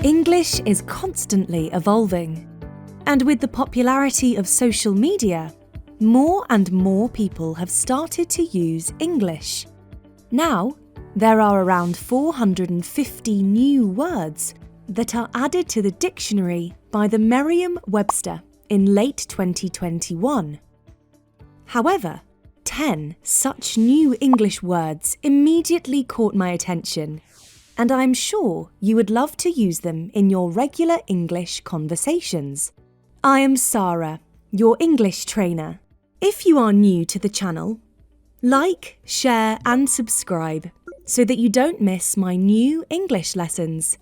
English is constantly evolving, and with the popularity of social media, more and more people have started to use English. Now, there are around 450 new words that are added to the dictionary by the Merriam-Webster in late 2021. However, 10 such new English words immediately caught my attention, and I'm sure you would love to use them in your regular English conversations. I am Sara, your English trainer. If you are new to the channel, like, share and subscribe so that you don't miss my new English lessons.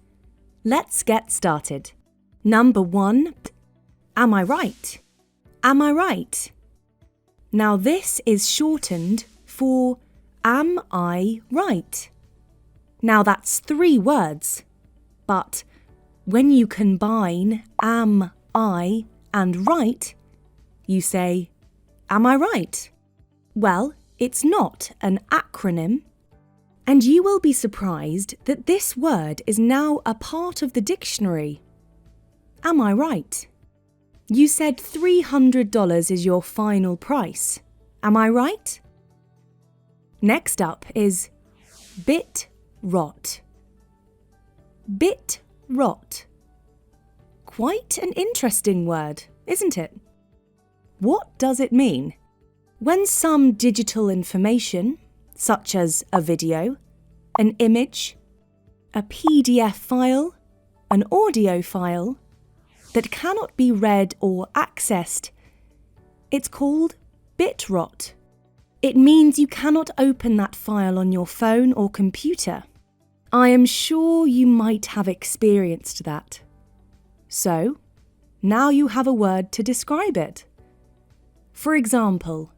Let's get started. Number 1, am I right? Am I right? Now this is shortened for am I right? Now that's 3 words, but when you combine am I and right, you say, am I right? Well, it's not an acronym, and you will be surprised that this word is now a part of the dictionary. Am I right? You said $300 is your final price. Am I right? Next up is bit rot. Bit rot. Quite an interesting word, isn't it? What does it mean? When some digital information, such as a video, an image, a PDF file, an audio file, that cannot be read or accessed, it's called bit rot. It means you cannot open that file on your phone or computer. I am sure you might have experienced that. So, now you have a word to describe it. For example,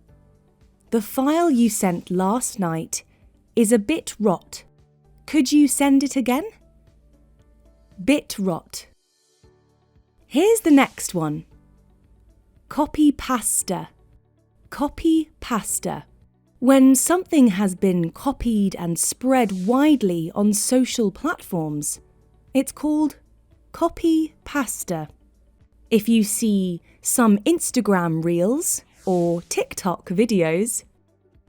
the file you sent last night is a bit rot. Could you send it again? Bit rot. Here's the next one. Copypasta. Copypasta. When something has been copied and spread widely on social platforms, it's called copypasta. If you see some Instagram reels or TikTok videos,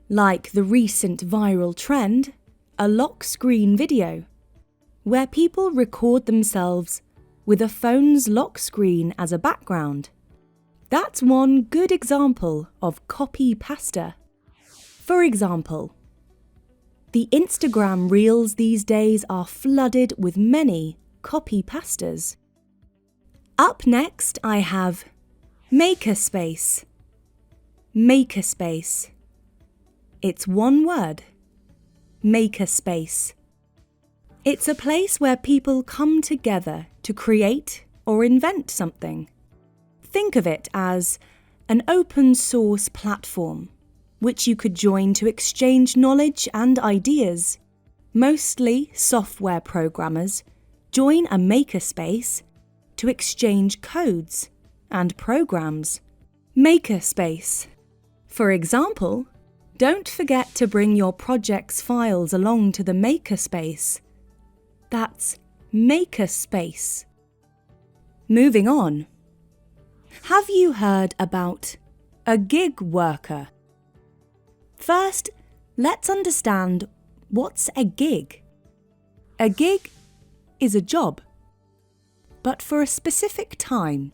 like the recent viral trend, a lock screen video, where people record themselves with a phone's lock screen as a background, that's one good example of copypasta. For example, the Instagram reels these days are flooded with many copypastas. Up next, I have Makerspace. Makerspace. It's one word. Makerspace. It's a place where people come together to create or invent something. Think of it as an open source platform which you could join to exchange knowledge and ideas. Mostly software programmers join a makerspace to exchange codes and programs. Makerspace. For example, don't forget to bring your project's files along to the Makerspace. That's Makerspace. Moving on. Have you heard about a gig worker? First, let's understand what's a gig. A gig is a job, but for a specific time.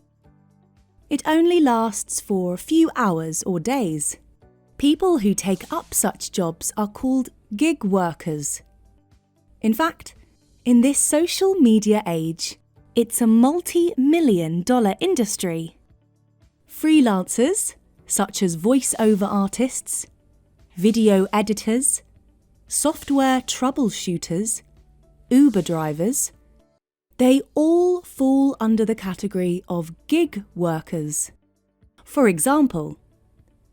It only lasts for a few hours or days. People who take up such jobs are called gig workers. In fact, in this social media age, it's a multi-million-dollar industry. Freelancers, such as voice-over artists, video editors, software troubleshooters, Uber drivers, they all fall under the category of gig workers. For example,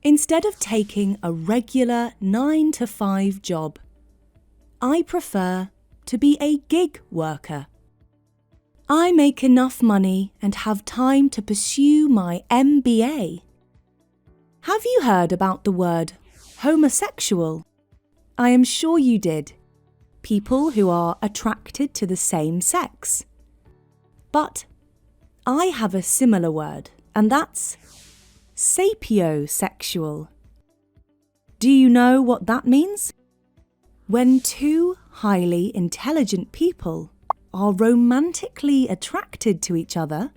instead of taking a regular 9-to-5 job, I prefer to be a gig worker. I make enough money and have time to pursue my MBA. Have you heard about the word homosexual? I am sure you did. People who are attracted to the same sex. But I have a similar word, and that's sapiosexual. Do you know what that means? When two highly intelligent people are romantically attracted to each other,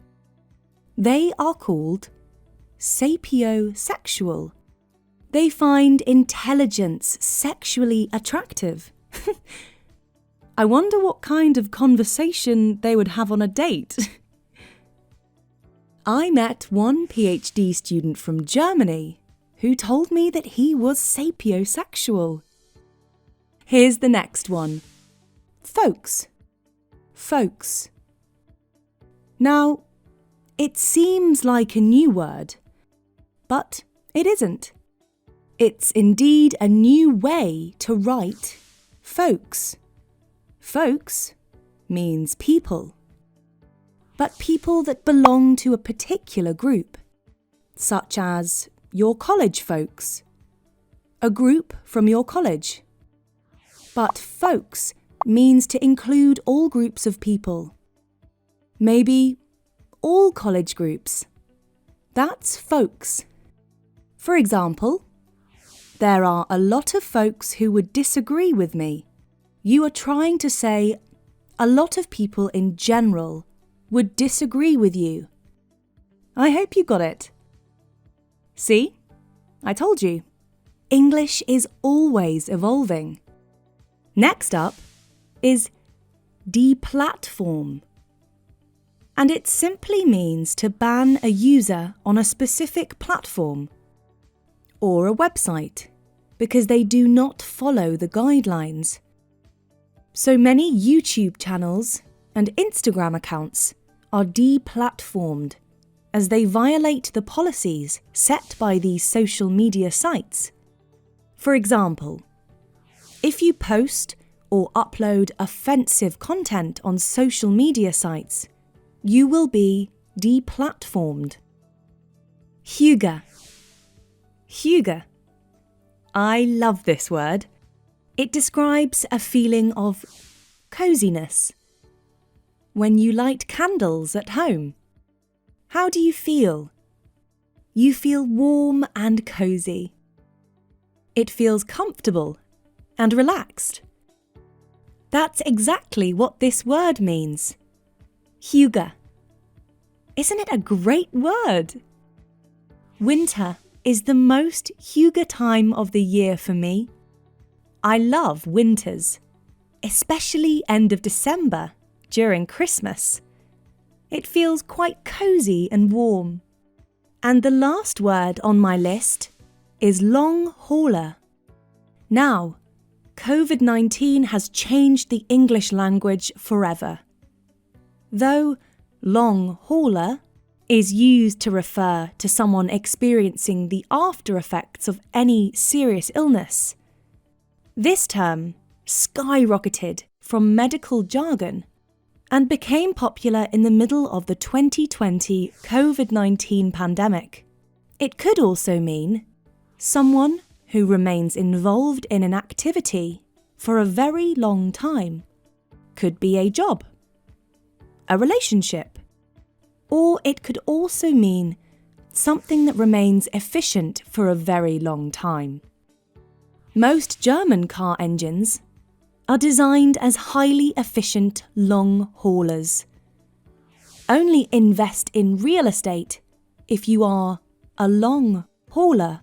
they are called sapiosexual. They find intelligence sexually attractive. I wonder what kind of conversation they would have on a date. I met one PhD student from Germany who told me that he was sapiosexual. Here's the next one. Folx. Folks. Now, it seems like a new word, but it isn't. It's indeed a new way to write folks. Folks means people, but people that belong to a particular group, such as your college folks, a group from your college. But folks means to include all groups of people. Maybe all college groups. That's folks. For example, there are a lot of folks who would disagree with me. You are trying to say a lot of people in general would disagree with you. I hope you got it. See? I told you. English is always evolving. Next up is Deplatform. And it simply means to ban a user on a specific platform or a website because they do not follow the guidelines. So many YouTube channels and Instagram accounts are deplatformed as they violate the policies set by these social media sites. For example, if you post or upload offensive content on social media sites, you will be deplatformed. Hygge. Hygge. I love this word. It describes a feeling of coziness. When you light candles at home, how do you feel? You feel warm and cozy. It feels comfortable and relaxed. That's exactly what this word means. Hygge. Isn't it a great word? Winter is the most hygge time of the year for me. I love winters, especially end of December during Christmas. It feels quite cozy and warm. And the last word on my list is long hauler. Now, COVID-19 has changed the English language forever. Though long hauler is used to refer to someone experiencing the after effects of any serious illness, this term skyrocketed from medical jargon and became popular in the middle of the 2020 COVID-19 pandemic. It could also mean someone who remains involved in an activity for a very long time. Could be a job, a relationship, or it could also mean something that remains efficient for a very long time. Most German car engines are designed as highly efficient long haulers. Only invest in real estate if you are a long hauler.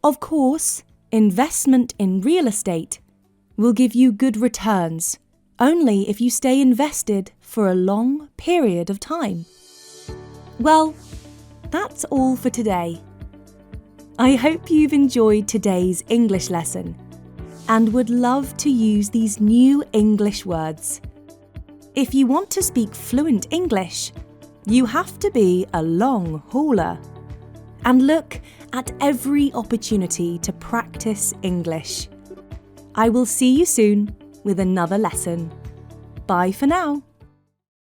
Of course, investment in real estate will give you good returns only if you stay invested for a long period of time. Well, that's all for today. I hope you've enjoyed today's English lesson and would love to use these new English words. If you want to speak fluent English, you have to be a long hauler and look at every opportunity to practice English. I will see you soon with another lesson. Bye for now.